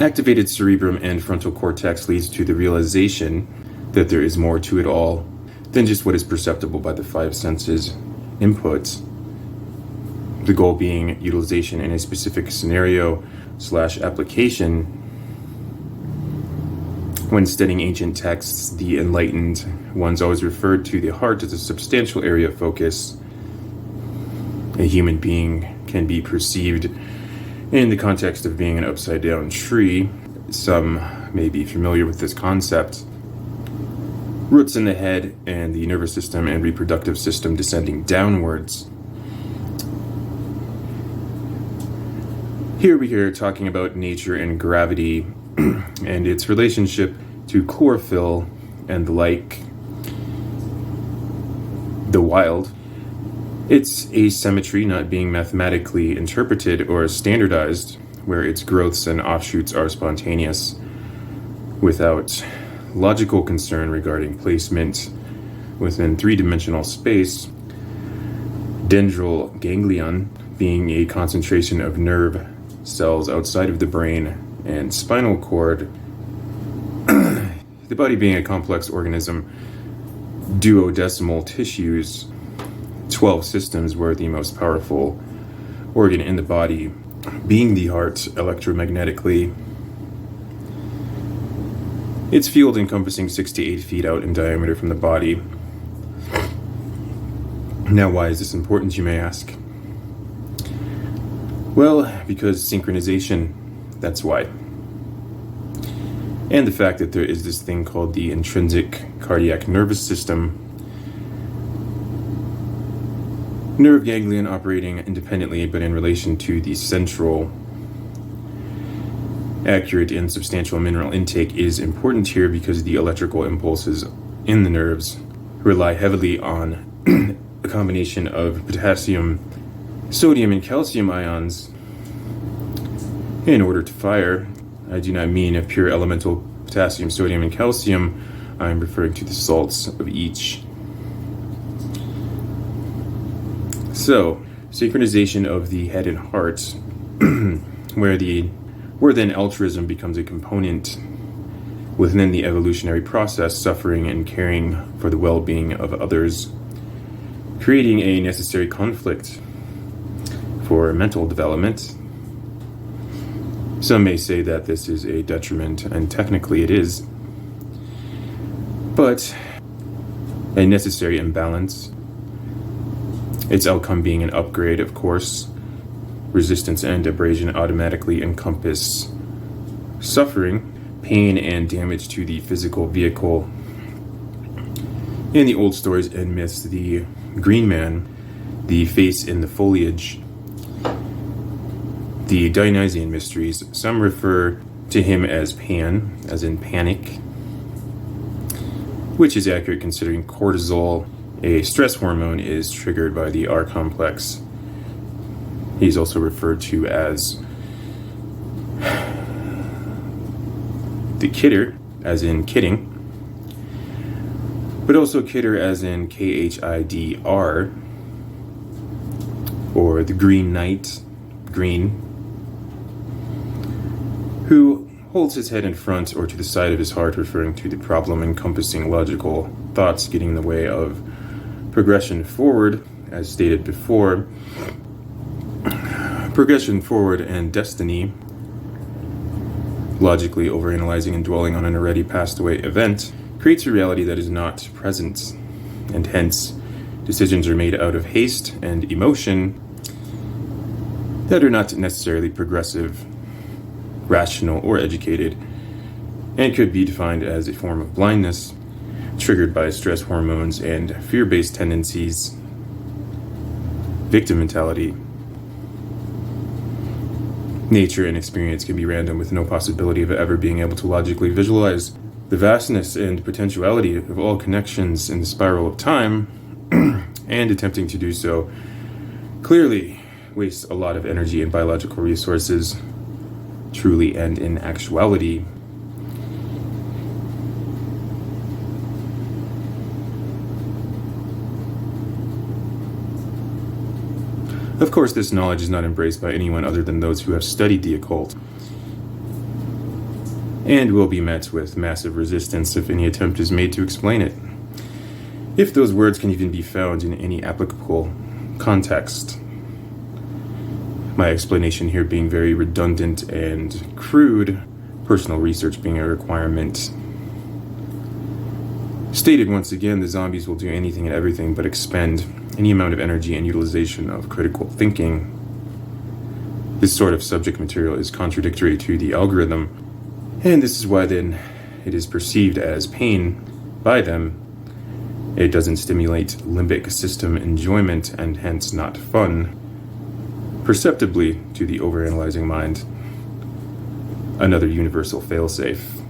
Activated cerebrum and frontal cortex leads to the realization that there is more to it all than just what is perceptible by the five senses inputs. The goal being utilization in a specific scenario/application. When studying ancient texts, the enlightened ones always referred to the heart as a substantial area of focus. A human being can be perceived in the context of being an upside-down tree. Some may be familiar with this concept. Roots in the head and the nervous system and reproductive system descending downwards. Here we are talking about nature and gravity and its relationship to chlorophyll and the like. The wild. Its asymmetry not being mathematically interpreted or standardized, where its growths and offshoots are spontaneous, without logical concern regarding placement within three-dimensional space. Dendral ganglion being a concentration of nerve cells outside of the brain, and spinal cord, the body being a complex organism, duodecimal tissues, 12 systems were the most powerful organ in the body, being the heart electromagnetically. Its field encompassing 6 to 8 feet out in diameter from the body. Now, why is this important, you may ask? Well, because synchronization, that's why. And the fact that there is this thing called the intrinsic cardiac nervous system, nerve ganglion operating independently but in relation to the central. Accurate and substantial mineral intake is important here because the electrical impulses in the nerves rely heavily on a combination of potassium, sodium, and calcium ions in order to fire. I do not mean a pure elemental potassium, sodium, and calcium. I'm referring to the salts of each. So, synchronization of the head and heart, where then altruism becomes a component within the evolutionary process, suffering and caring for the well-being of others, creating a necessary conflict for mental development. Some may say that this is a detriment, and technically it is, but a necessary imbalance. Its outcome being an upgrade, of course. Resistance and abrasion automatically encompass suffering, pain, and damage to the physical vehicle. In the old stories and myths, the green man, the face in the foliage, the Dionysian mysteries, some refer to him as Pan, as in panic, which is accurate considering cortisol, a stress hormone, is triggered by the R complex. He's also referred to as the kidder, as in kidding, but also kidder as in KHIDR, or the Green Knight, green, who holds his head in front or to the side of his heart, referring to the problem encompassing logical thoughts getting in the way of progression forward, as stated before. Progression forward and destiny, logically overanalyzing and dwelling on an already passed away event, creates a reality that is not present, and hence decisions are made out of haste and emotion that are not necessarily progressive, rational, or educated, and could be defined as a form of blindness triggered by stress hormones and fear-based tendencies, victim mentality. Nature and experience can be random with no possibility of ever being able to logically visualize the vastness and potentiality of all connections in the spiral of time, and attempting to do so clearly wastes a lot of energy and biological resources, truly and in actuality. Of course, this knowledge is not embraced by anyone other than those who have studied the occult. and will be met with massive resistance if any attempt is made to explain it, if those words can even be found in any applicable context. My explanation here being very redundant and crude, personal research being a requirement. Stated once again, the zombies will do anything and everything but expend any amount of energy and utilization of critical thinking. This sort of subject material is contradictory to the algorithm, and this is why then it is perceived as pain by them. It doesn't stimulate limbic system enjoyment and hence not fun, perceptibly to the overanalyzing mind. Another universal failsafe.